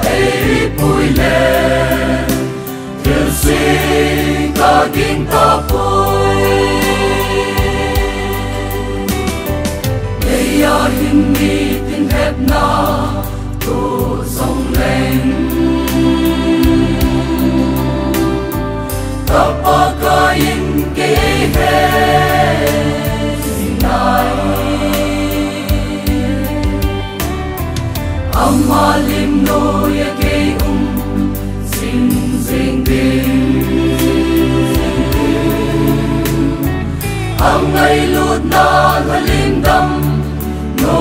ấy bùi lệ thiền sinh ca kinh ta bùi đây hình mi tin hẹp na tu sông lên ta pa ca in kê he sinh nai amalim no ya ke sing sing ding ang ngay lut na halim dam no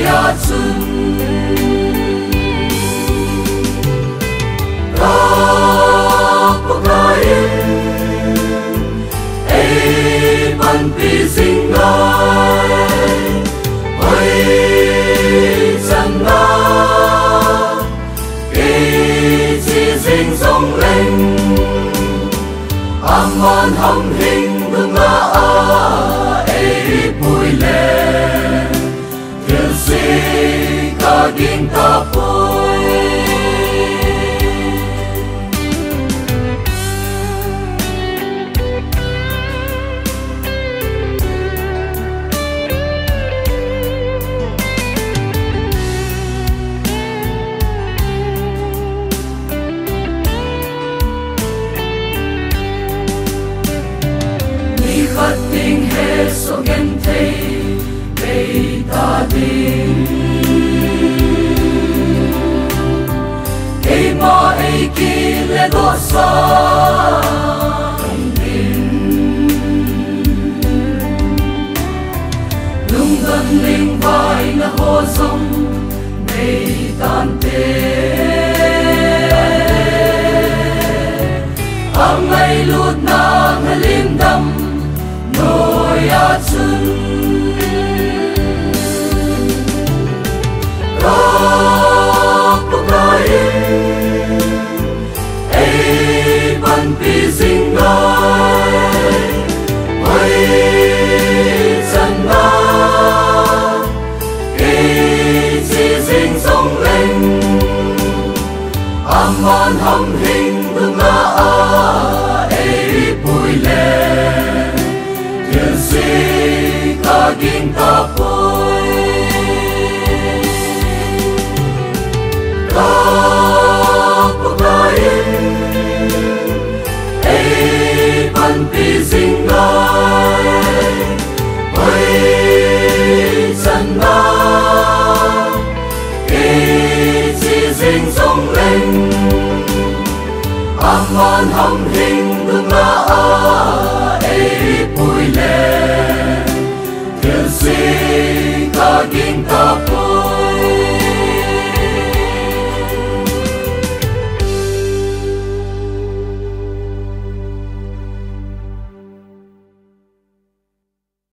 ya sun ka pakain ai ban pi sing ngai oi chân na sông lên aman hâm hình đúng là ấy bùi lệ thiền sinh ca kinh ta bùi khát tình hết so gen thấy bây ta đi cái mà ấy kia lẽ có xa lung gần linh vai là hồ sông bây tan tê ang ngày lút nàng lim đâm nỗi át chân các bậc ấy ban pi sinh ngai ôi chân na khi chỉ sinh sông lên aman hâm hình đúng là ấy bùi lệ thiền sinh ca kinh ta bùi các bậc ấy ban pi sinh ngai ôi chân na khi chỉ sinh sông lên aman hâm hình đúng là ấy bùi lệ thiền sinh ca kinh ta